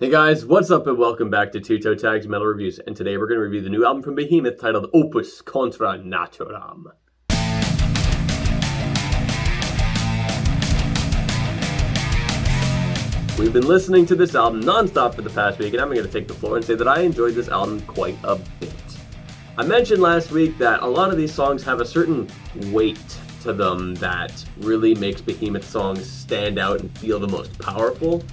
Hey guys, what's up and welcome back to Toe Tags Metal Reviews, and today we're going to review the new album from Behemoth titled Opvs Contra Natvram. We've been listening to this album non-stop for the past week, and I'm going to take the floor and say that I enjoyed this album quite a bit. I mentioned last week that a lot of these songs have a certain weight to them that really makes Behemoth songs stand out and feel the most powerful.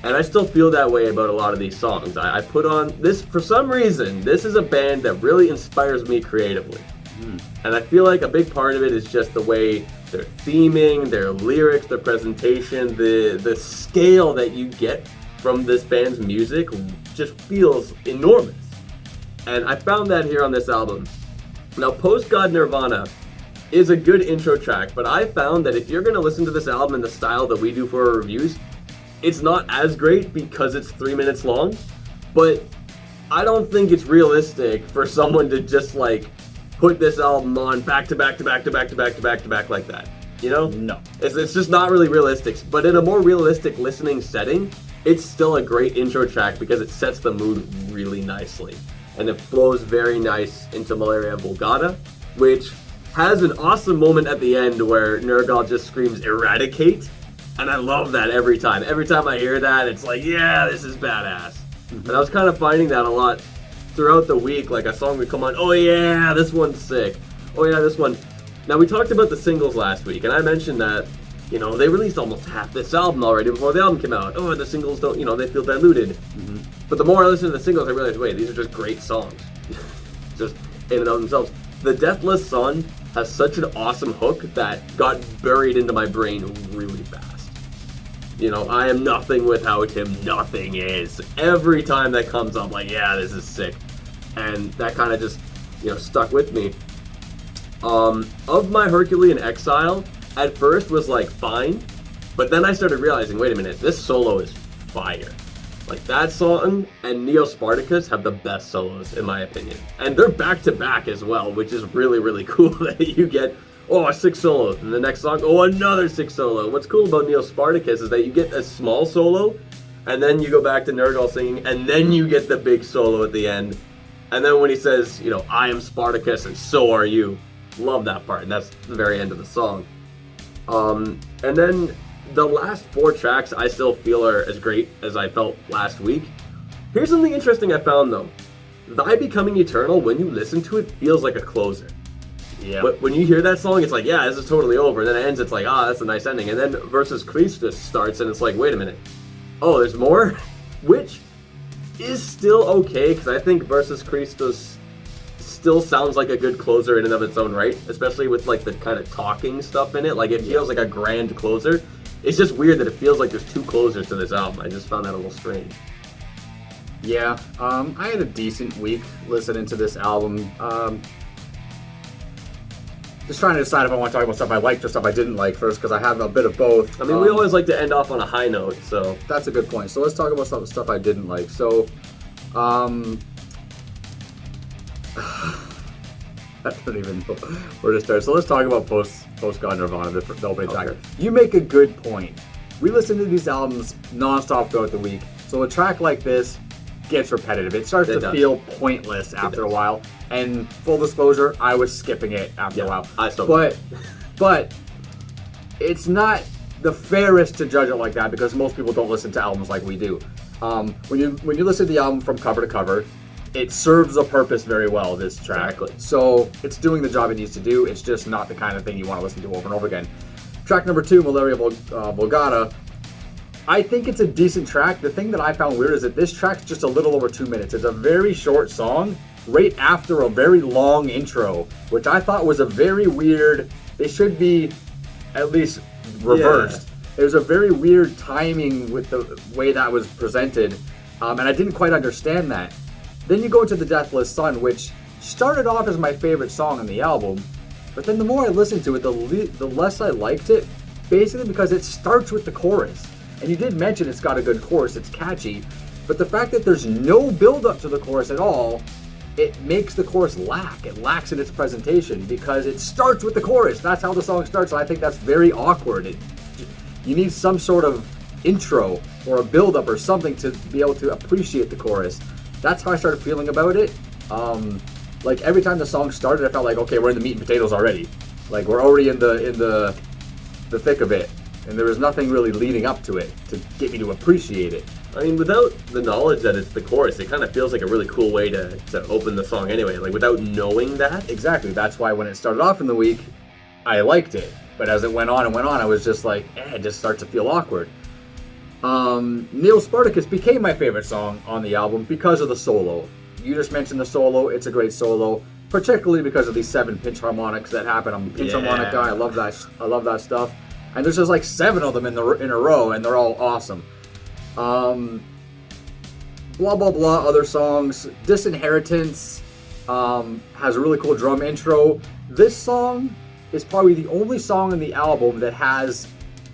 And I still feel that way about a lot of these songs. I put on this, for some reason, this is a band that really inspires me creatively. And I feel like a big part of it is just the way their theming, their lyrics, their presentation, the scale that you get from this band's music just feels enormous. And I found that here on this album. Now, Post God Nirvana is a good intro track, but I found that if you're going to listen to this album in the style that we do for our reviews, it's not as great because it's 3 minutes long, but I don't think it's realistic for someone to just like put this album on back to back like that. You know? No. It's just not really realistic. But in a more realistic listening setting, it's still a great intro track because it sets the mood really nicely. And it flows very nice into Malaria Vulgata, which has an awesome moment at the end where Nergal just screams eradicate. And I love that every time. Every time I hear that, it's like, yeah, this is badass. And I was kind of finding that a lot throughout the week. Like a song would come on, oh yeah, this one's sick. Oh yeah, this one. Now we talked about the singles last week, and I mentioned that, you know, they released almost half this album already before the album came out. Oh, the singles don't, you know, they feel diluted. But the more I listen to the singles, I realized, wait, these are just great songs. Just in and of themselves. The Deathless Sun has such an awesome hook that got buried into my brain really fast. You know, I am nothing without him, nothing is. Every time that comes up, like, yeah, this is sick. And that kind of just, you know, stuck with me. Of My Herculean Exile, at first was like fine, but then I started realizing, wait a minute, this solo is fire. Like that song and Neo Spartacus have the best solos, in my opinion. And they're back to back as well, which is really, really cool that you get, oh, a 6 solo, and the next song, oh, another 6 solo. What's cool about Neo Spartacus is that you get a small solo, and then you go back to Nergal singing, and then you get the big solo at the end. And then when he says, you know, I am Spartacus and so are you. Love that part, and that's the very end of the song. And then the last 4 tracks I still feel are as great as I felt last week. Here's something interesting I found though. Thy Becoming Eternal, when you listen to it, feels like a closer. Yeah. But when you hear that song, it's like, yeah, this is totally over. And then it ends, it's like, ah, that's a nice ending. And then Versus Christus starts, and it's like, wait a minute. Oh, there's more? Which is still okay, because I think Versus Christus still sounds like a good closer in and of its own right, especially with like the kind of talking stuff in it. Like it feels like a grand closer. It's just weird that it feels like there's 2 closers to this album. I just found that a little strange. Yeah, I had a decent week listening to this album. Just trying to decide if I want to talk about stuff I liked or stuff I didn't like first, because I have a bit of both. I mean, we always like to end off on a high note, so... That's a good point. So let's talk about some stuff I didn't like. So, I don't even know where to start. So let's talk about Post God Nirvana, the opening track. You make a good point. We listen to these albums nonstop throughout the week, so a track like this gets repetitive. It starts to feel pointless after a while. And full disclosure, I was skipping it after a while. I still but it's not the fairest to judge it like that because most people don't listen to albums like we do. When you listen to the album from cover to cover, it serves a purpose very well, this track. Exactly. So it's doing the job it needs to do. It's just not the kind of thing you want to listen to over and over again. Track number 2, Malaria Vulgata. I think it's a decent track. The thing that I found weird is that this track's just a little over 2 minutes. It's a very short song right after a very long intro, which I thought was a very weird... They should be at least reversed. Yeah. There's a very weird timing with the way that was presented, and I didn't quite understand that. Then you go into The Deathless Sun, which started off as my favorite song on the album, but then the more I listened to it, the less I liked it, basically because it starts with the chorus. And you did mention it's got a good chorus, it's catchy, but the fact that there's no build-up to the chorus at all, it makes the chorus lack. It lacks in its presentation because it starts with the chorus. That's how the song starts, and I think that's very awkward. You need some sort of intro or a build-up or something to be able to appreciate the chorus. That's how I started feeling about it. Like every time the song started, I felt like, okay, we're in the meat and potatoes already. Like we're already in the thick of it, and there was nothing really leading up to it to get me to appreciate it. I mean, without the knowledge that it's the chorus, it kind of feels like a really cool way to open the song anyway. Like without knowing that. Exactly. That's why when it started off in the week, I liked it. But as it went on and went on, I was just like, it just starts to feel awkward. Neil Spartacus became my favorite song on the album because of the solo. You just mentioned the solo. It's a great solo, particularly because of these 7 pinch harmonics that happen. I'm a pinch harmonic guy. I love that. I love that stuff. And there's just like 7 of them in a row, and they're all awesome. Blah blah blah. Other songs. Disinheritance has a really cool drum intro. This song is probably the only song in the album that has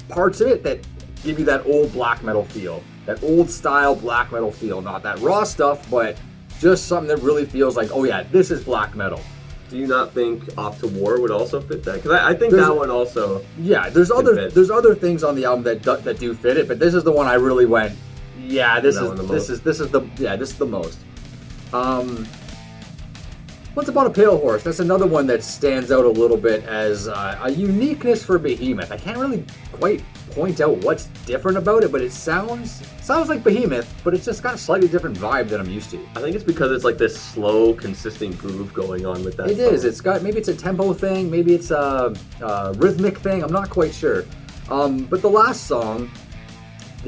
parts of it that give you that old black metal feel, that old style black metal feel. Not that raw stuff, but just something that really feels like, oh yeah, this is black metal. Do you not think Off to War would also fit that? Because I think that one also. Yeah, there's other things on the album that do fit it, but this is the one I really went, yeah, this is the most. What's About a Pale Horse? That's another one that stands out a little bit as a uniqueness for Behemoth. I can't really quite point out what's different about it, but it sounds like Behemoth, but it's just got a slightly different vibe than I'm used to. I think it's because it's like this slow, consistent groove going on with that. It is. It's got, maybe it's a tempo thing, maybe it's a rhythmic thing. I'm not quite sure. But the last song,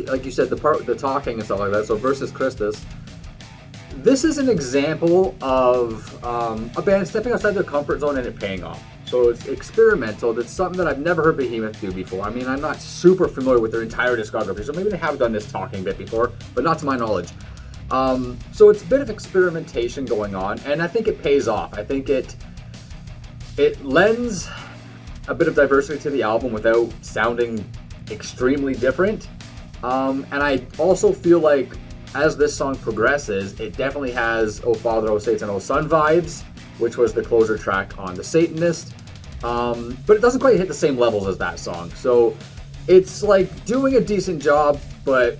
like you said, the talking and stuff like that. So Versus Christus. This is an example of a band stepping outside their comfort zone and it paying off. So it's experimental. That's something that I've never heard Behemoth do before. I mean, I'm not super familiar with their entire discography, so maybe they have done this talking bit before, but not to my knowledge. So it's a bit of experimentation going on, and I think it pays off. I think it lends a bit of diversity to the album without sounding extremely different. And I also feel like as this song progresses, it definitely has "O Father, O Satan, O Son" vibes, which was the closure track on The Satanist. But it doesn't quite hit the same levels as that song. So it's like doing a decent job, but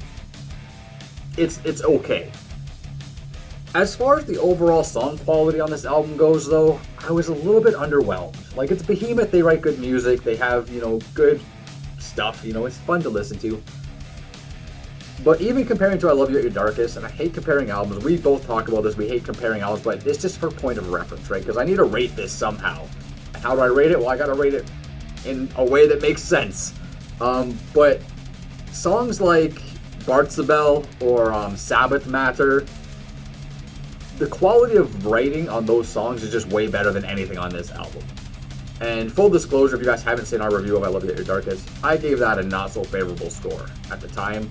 it's okay. As far as the overall song quality on this album goes, though, I was a little bit underwhelmed. Like, it's Behemoth, they write good music, they have, good stuff, it's fun to listen to. But even comparing to I Love You at Your Darkest, and I hate comparing albums, we both talk about this, we hate comparing albums, but it's just for point of reference, right? Because I need to rate this somehow. And how do I rate it? Well, I gotta rate it in a way that makes sense. But songs like Bartzabel or Sabbath Matter, the quality of writing on those songs is just way better than anything on this album. And full disclosure, if you guys haven't seen our review of I Love You at Your Darkest, I gave that a not so favorable score at the time.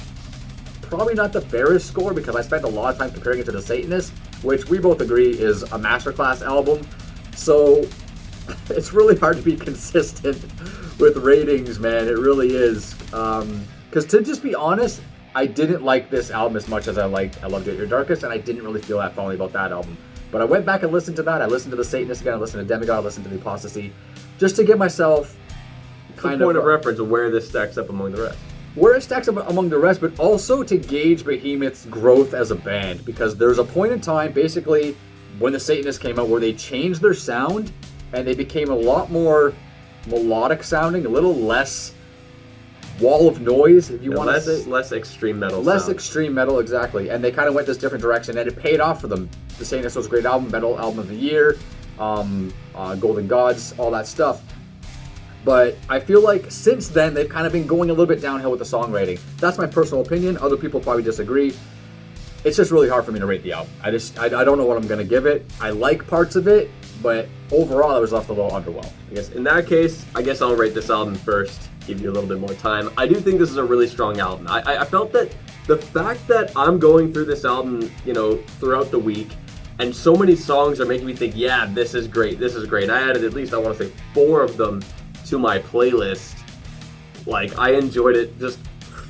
Probably not the fairest score because I spent a lot of time comparing it to The Satanist, which we both agree is a masterclass album. So it's really hard to be consistent with ratings, man. It really is. Because to just be honest, I didn't like this album as much as I liked I Loved You at Your Darkest, and I didn't really feel that fondly about that album. But I went back and listened to that. I listened to The Satanist again. I listened to Demigod. I listened to The Apostasy, just to get myself kind of point of reference of where this stacks up among the rest. Where it stacks up among the rest, but also to gauge Behemoth's growth as a band, because there's a point in time, basically, when The Satanist came out, where they changed their sound, and they became a lot more melodic sounding, a little less wall of noise, if you want to say. Less extreme metal Less extreme metal, exactly. And they kind of went this different direction, and it paid off for them. The Satanist was a great album, Metal Album of the Year, Golden Gods, all that stuff. But I feel like since then, they've kind of been going a little bit downhill with the songwriting. That's my personal opinion. Other people probably disagree. It's just really hard for me to rate the album. I don't know what I'm going to give it. I like parts of it, but overall, I was left a little underwhelmed. I guess in that case, I'll rate this album first, give you a little bit more time. I do think this is a really strong album. I felt that the fact that I'm going through this album, throughout the week, and so many songs are making me think, yeah, this is great, this is great. I added at least, I want to say, 4 of them to my playlist. Like, I enjoyed it just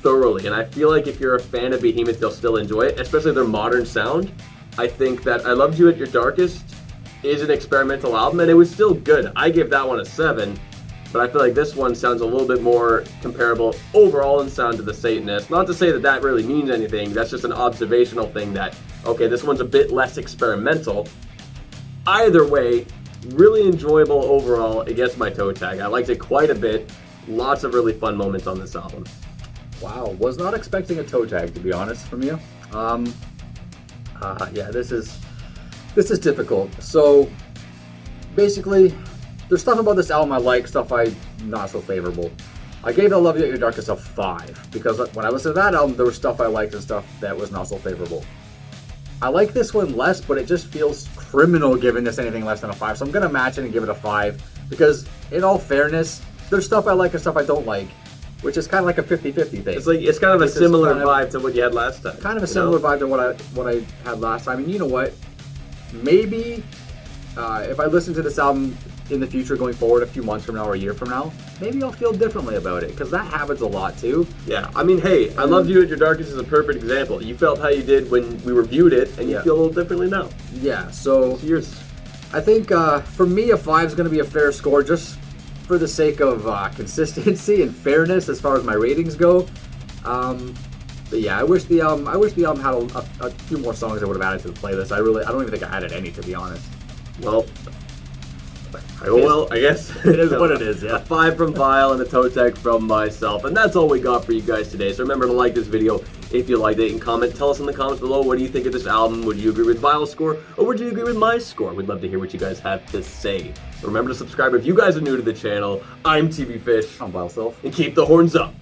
thoroughly, and I feel like if you're a fan of Behemoth, you'll still enjoy it, especially their modern sound. I think that I Loved You at Your Darkest is an experimental album, and it was still good. I give that one a 7, but I feel like this one sounds a little bit more comparable overall in sound to the Satanist. Not to say that that really means anything, that's just an observational thing that, okay, this one's a bit less experimental. Either way, really enjoyable overall. It gets my toe tag. I liked it quite a bit. Lots of really fun moments on this album. Wow, was not expecting a toe tag, to be honest, from you. Yeah, this is difficult. So basically, there's stuff about this album I like, stuff I not so favorable. I gave I Love You at Your Darkest a 5 because when I listened to that album, there was stuff I liked and stuff that was not so favorable. I like this one less, but it just feels criminal giving this anything less than a 5. So I'm gonna match it and give it a 5 because, in all fairness, there's stuff I like and stuff I don't like, which is kind of like a 50-50 thing. It's kind of a similar vibe to what you had last time. Kind of a similar vibe to what I had last time. And you know what? Maybe if I listen to this album in the future, going forward, a few months from now or a year from now, maybe I'll feel differently about it because that happens a lot too. Yeah, I mean, hey, I Loved You at Your Darkest is a perfect example. You felt how you did when we reviewed it, and you feel a little differently now. Yeah, so Cheers. I think for me, a 5 is going to be a fair score just for the sake of consistency and fairness as far as my ratings go. But yeah, I wish the album had a few more songs I would have added to the playlist. I don't even think I added any, to be honest. Well, I guess it is what it is, yeah. A 5 from Vile and a toe tag from myself. And that's all we got for you guys today. So remember to like this video if you liked it and comment. Tell us in the comments below, what do you think of this album? Would you agree with Vile's score or would you agree with my score? We'd love to hear what you guys have to say. Remember to subscribe if you guys are new to the channel. I'm TV Fish. I'm Vile Self. And keep the horns up.